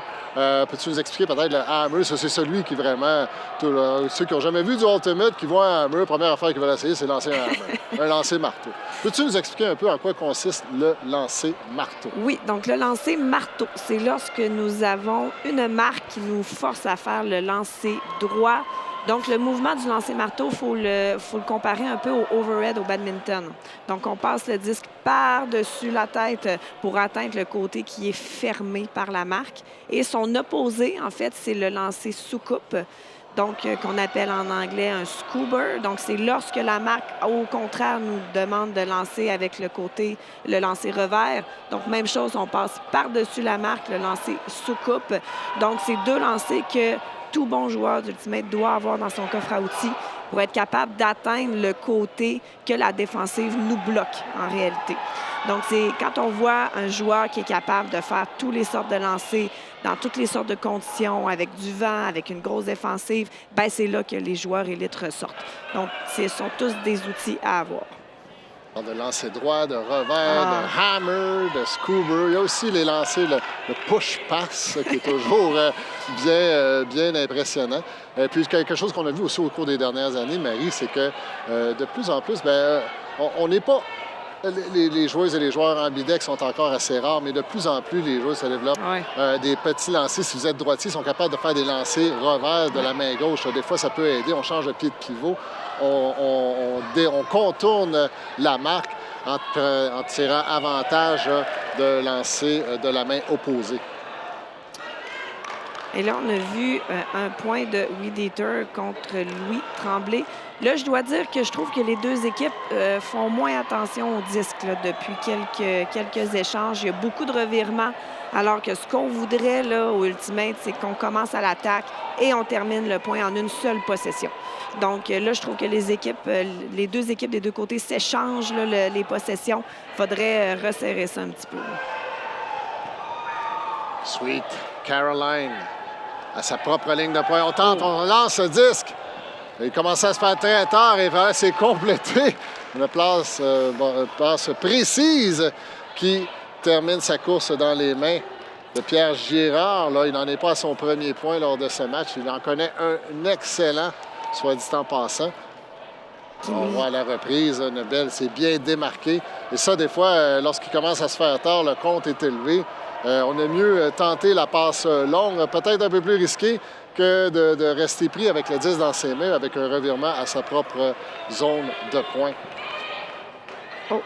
Peux-tu nous expliquer peut-être le hammer? C'est celui qui vraiment... ceux qui n'ont jamais vu du Ultimate, qui voient un hammer, première affaire qu'ils veulent essayer, c'est lancer un hammer, un lancer marteau. Peux-tu nous expliquer un peu en quoi consiste le lancer marteau? Oui, donc le lancer marteau, c'est lorsque nous avons une marque qui nous force à faire le lancer droit. Donc, le mouvement du lancer marteau, il faut le comparer un peu au overhead au badminton. Donc, on passe le disque par-dessus la tête pour atteindre le côté qui est fermé par la marque. Et son opposé, en fait, c'est le lancer sous coupe, donc qu'on appelle en anglais un scoober. Donc, c'est lorsque la marque, au contraire, nous demande de lancer avec le côté, le lancer revers. Donc, même chose, on passe par-dessus la marque, le lancer sous coupe. Donc, c'est deux lancers que tout bon joueur d'Ultimate doit avoir dans son coffre à outils pour être capable d'atteindre le côté que la défensive nous bloque en réalité. Donc, c'est quand on voit un joueur qui est capable de faire toutes les sortes de lancers dans toutes les sortes de conditions, avec du vent, avec une grosse défensive, bien, c'est là que les joueurs élites ressortent. Donc, ce sont tous des outils à avoir. De lancer droit, de revers, de hammer, de scuba. Il y a aussi les lancers, le push-pass qui est toujours bien impressionnant. Et puis quelque chose qu'on a vu aussi au cours des dernières années, Marie, c'est que de plus en plus, on n'est pas... Les joueuses et les joueurs ambidex sont encore assez rares, mais de plus en plus, les joueurs se développent des petits lancers. Si vous êtes droitier, ils sont capables de faire des lancers revers de la main gauche. Des fois, ça peut aider. On change de pied de pivot. On contourne la marque en tirant avantage de lancer de la main opposée. Et là, on a vu un point de Weed Eater contre Louis Tremblay. Là, je dois dire que je trouve que les deux équipes font moins attention au disque là, depuis quelques échanges. Il y a beaucoup de revirements, alors que ce qu'on voudrait là, au Ultimate, c'est qu'on commence à l'attaque et on termine le point en une seule possession. Donc là, je trouve que les deux équipes des deux côtés s'échangent là, les possessions. Il faudrait resserrer ça un petit peu. Sweet Caroline à sa propre ligne de point. On tente, on lance le disque. Il commençait à se faire très tard et c'est complété. Une passe précise qui termine sa course dans les mains de Pierre Girard. Là, il n'en est pas à son premier point lors de ce match. Il en connaît un excellent, soit dit en passant. On voit à la reprise, Nebel s'est bien démarqué. Et ça, des fois, lorsqu'il commence à se faire tard, le compte est élevé. On a mieux tenté la passe longue, peut-être un peu plus risquée que de rester pris avec le 10 dans ses mains, avec un revirement à sa propre zone de point. Oh.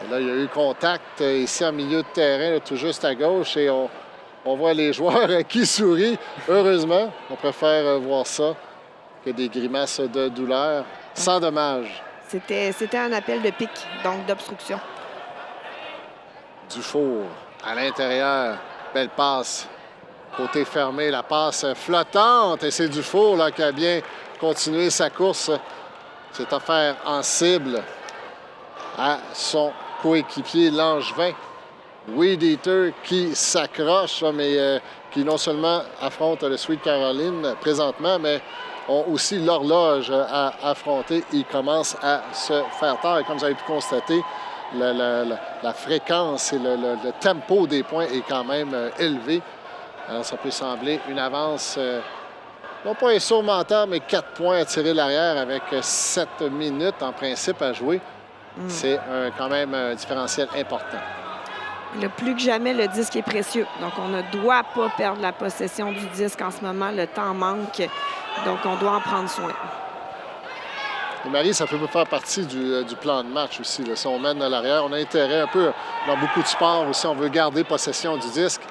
Et là, il y a eu contact ici en milieu de terrain, là, tout juste à gauche, et on voit les joueurs qui sourient. Heureusement, on préfère voir ça que des grimaces de douleur, sans dommage. C'était un appel de pique, donc d'obstruction. Dufour à l'intérieur, belle passe. Côté fermé, la passe flottante. Et c'est Dufour là, qui a bien continué sa course. C'est offert en cible à son coéquipier Langevin. Weed Eater qui s'accroche, mais qui non seulement affronte le Sweet Caroline présentement, mais ont aussi l'horloge à affronter. Ils commencent à se faire tard. Et comme vous avez pu constater, la fréquence et le tempo des points est quand même élevé. Alors, ça peut sembler une avance, non pas insurmontable, mais 4 points à tirer l'arrière avec 7 minutes en principe à jouer. C'est quand même un différentiel important. Là, plus que jamais, le disque est précieux. Donc, on ne doit pas perdre la possession du disque en ce moment. Le temps manque, donc on doit en prendre soin. Et Marie, ça peut faire partie du plan de match aussi. Là. Si on mène à l'arrière, on a intérêt un peu dans beaucoup de sports aussi. On veut garder possession du disque.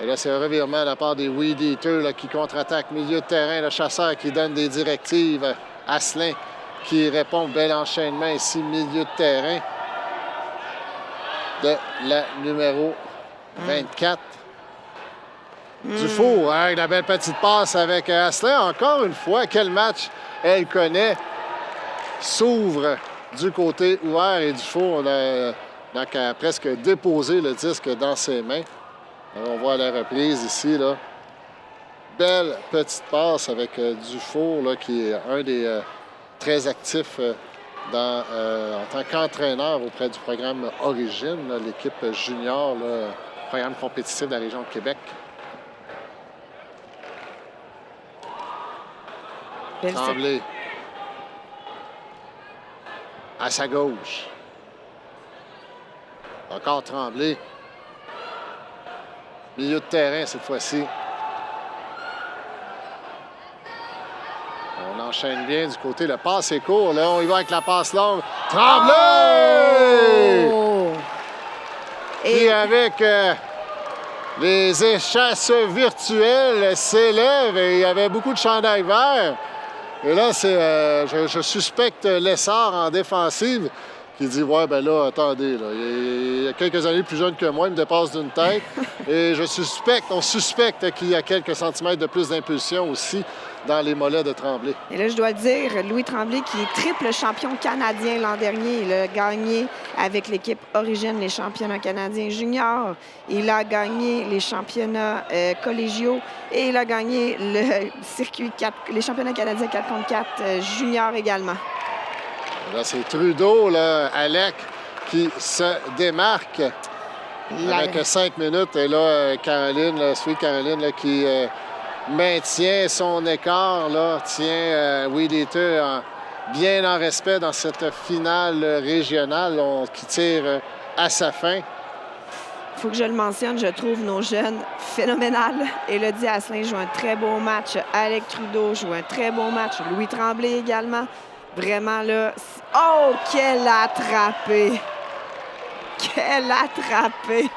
Et là, c'est un revirement de la part des Weed Eaters là, qui contre-attaque milieu de terrain. Le chasseur qui donne des directives. Asselin qui répond. Bel enchaînement ici, milieu de terrain de la numéro 24. Dufour, avec la belle petite passe avec Asselin. Encore une fois, quel match elle connaît. S'ouvre du côté ouvert et Dufour a presque déposé le disque dans ses mains. Alors, on voit la reprise ici, là. Belle petite passe avec Dufour, là, qui est un des très actifs en tant qu'entraîneur auprès du programme Origine, l'équipe junior, là, programme compétitif de la région de Québec. Tremblay. À sa gauche. Encore Tremblay. Milieu de terrain cette fois-ci. On enchaîne bien du côté. Le passe est court. Là, on y va avec la passe longue. Tremblay! Oh! Et avec les échasses virtuelles s'élèvent et il y avait beaucoup de chandails verts. Et là, je suspecte Lessard en défensive qui dit « Ouais, ben là, attendez, là, il y a quelques années plus jeune que moi, il me dépasse d'une tête. » Et on suspecte qu'il y a quelques centimètres de plus d'impulsion aussi dans les mollets de Tremblay. Et là, je dois dire, Louis Tremblay, qui est triple champion canadien l'an dernier, il a gagné avec l'équipe Origine les championnats canadiens juniors. Il a gagné les championnats collégiaux et il a gagné le circuit les championnats canadiens 4 contre 4 juniors également. Là, c'est Trudeau, là, Alec, qui se démarque avec 5 minutes. Et là, Caroline, Sweet Caroline, là, qui maintient son écart, là, tient Weed Eater bien en respect dans cette finale régionale qui tire à sa fin. Il faut que je le mentionne, je trouve nos jeunes phénoménales. Élodie Asselin joue un très beau match. Alec Trudeau joue un très beau match. Louis Tremblay également. Vraiment, là... Oh, quel attrapé! Quel attrapé!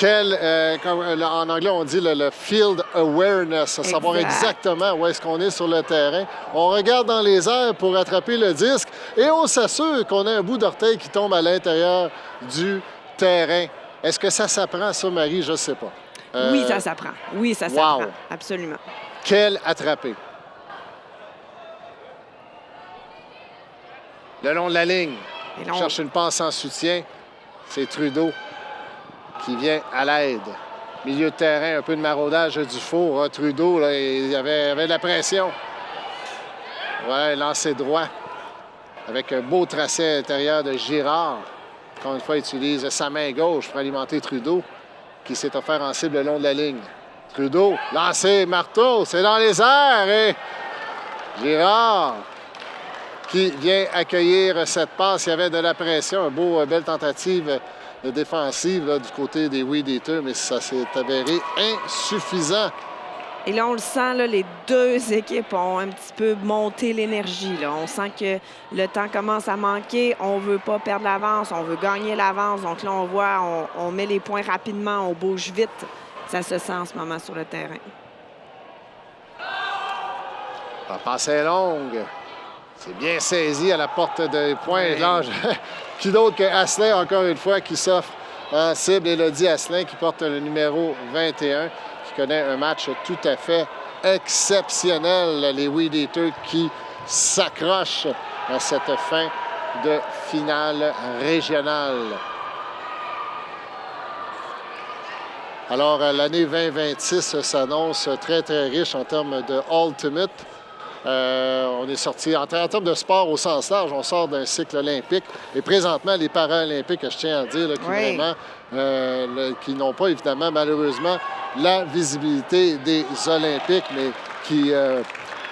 En anglais, on dit le field awareness, savoir exactement où est-ce qu'on est sur le terrain. On regarde dans les airs pour attraper le disque et on s'assure qu'on a un bout d'orteil qui tombe à l'intérieur du terrain. Est-ce que ça s'apprend, ça, Marie? Je ne sais pas. Oui, ça s'apprend. Oui, ça s'apprend. Absolument. Quel attrapé! Le long de la ligne, on cherche une passe en soutien. C'est Trudeau qui vient à l'aide. Milieu de terrain, un peu de maraudage du four. Trudeau, là, il avait de la pression. Ouais, lancé droit. Avec un beau tracé à l'intérieur de Girard. Encore une fois, il utilise sa main gauche pour alimenter Trudeau, qui s'est offert en cible le long de la ligne. Trudeau, lancé, marteau, c'est dans les airs. Et Girard qui vient accueillir cette passe. Il y avait de la pression, une belle tentative de défensive là, du côté des Weed Eaters, mais ça s'est avéré insuffisant. Et là, on le sent, là, les deux équipes ont un petit peu monté l'énergie. On sent que le temps commence à manquer. On ne veut pas perdre l'avance, on veut gagner l'avance. Donc là, on voit, on met les points rapidement, on bouge vite. Ça se sent en ce moment sur le terrain. La passe est longue. C'est bien saisi à la porte des points. Là, qui d'autre que Asselin, encore une fois, qui s'offre en cible. Élodie Asselin, qui porte le numéro 21, qui connaît un match tout à fait exceptionnel. Les Weed Eaters qui s'accrochent à cette fin de finale régionale. Alors, l'année 2026 s'annonce très, très riche en termes de Ultimate. On est sorti, en termes de sport au sens large, on sort d'un cycle olympique. Et présentement, les Paralympiques, je tiens à dire, là, qui, vraiment, qui n'ont pas, évidemment, malheureusement, la visibilité des Olympiques, mais qui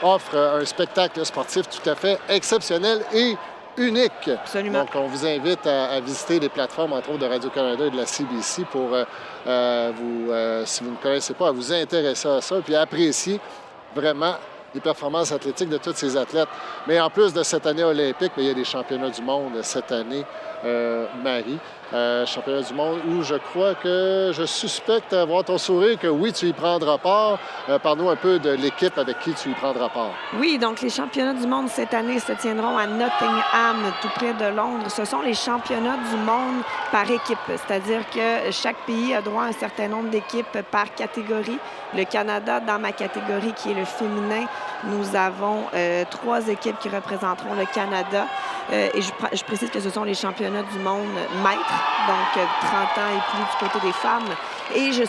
offrent un spectacle sportif tout à fait exceptionnel et unique. Absolument. Donc, on vous invite à visiter les plateformes, entre autres, de Radio-Canada et de la CBC pour, si vous ne connaissez pas, à vous intéresser à ça, puis à apprécier vraiment les performances athlétiques de tous ces athlètes. Mais en plus de cette année olympique, il y a des championnats du monde cette année, Marie. Championnat du monde où je crois que je suspecte avoir ton sourire que oui, tu y prendras part. Parle-nous un peu de l'équipe avec qui tu y prendras part. Oui, donc les championnats du monde cette année se tiendront à Nottingham, tout près de Londres. Ce sont les championnats du monde par équipe, c'est-à-dire que chaque pays a droit à un certain nombre d'équipes par catégorie. Le Canada, dans ma catégorie qui est le féminin, nous avons 3 équipes qui représenteront le Canada. Et je précise que ce sont les championnats du monde maîtres, donc 30 ans et plus du côté des femmes. Et je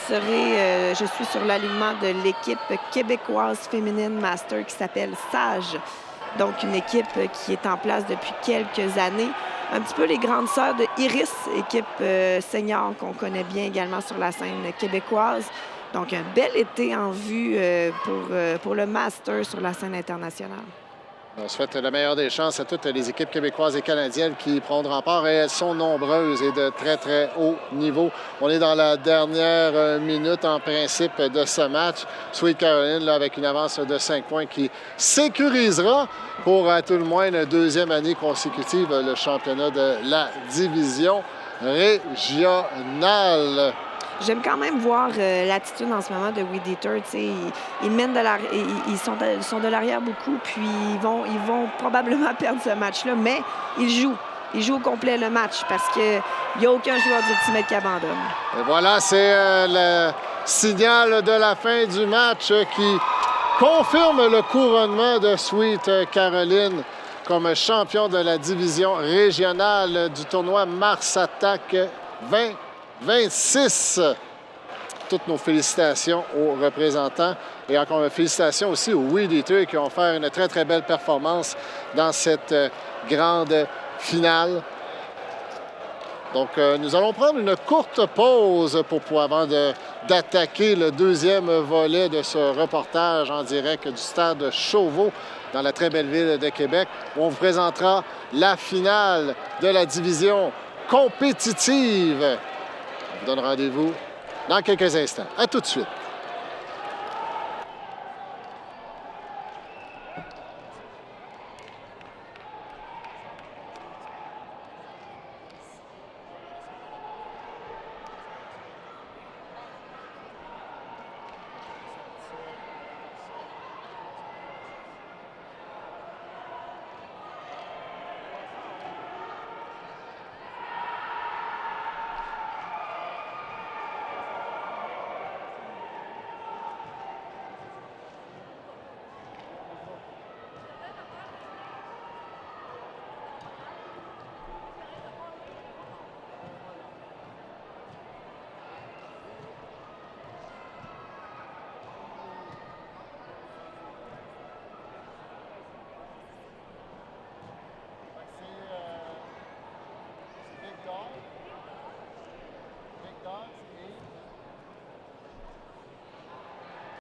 suis sur l'alignement de l'équipe québécoise féminine master qui s'appelle SAGE. Donc une équipe qui est en place depuis quelques années. Un petit peu les grandes sœurs de Iris, équipe senior qu'on connaît bien également sur la scène québécoise. Donc un bel été en vue pour le master sur la scène internationale. On souhaite la meilleure des chances à toutes les équipes québécoises et canadiennes qui y prendront part. Et elles sont nombreuses et de très, très haut niveau. On est dans la dernière minute, en principe, de ce match. Sweet Caroline, là, avec une avance de 5 points qui sécurisera pour, à tout le moins, une deuxième année consécutive, le championnat de la division régionale. J'aime quand même voir l'attitude en ce moment de Weed Eater. Ils mènent ils sont de l'arrière beaucoup, puis ils vont probablement perdre ce match-là, mais ils jouent. Ils jouent au complet le match parce qu'il n'y a aucun joueur d'Ultimate qui abandonne. Et voilà, c'est le signal de la fin du match qui confirme le couronnement de Sweet Caroline comme champion de la division régionale du tournoi Mars Attack 2026. toutes nos félicitations aux représentants et encore félicitations aussi aux Weed Eaters qui ont fait une très, très belle performance dans cette grande finale. Donc, nous allons prendre une courte pause avant d'attaquer le deuxième volet de ce reportage en direct du stade Chauveau dans la très belle ville de Québec, où on vous présentera la finale de la division compétitive. On vous donne rendez-vous dans quelques instants. À tout de suite.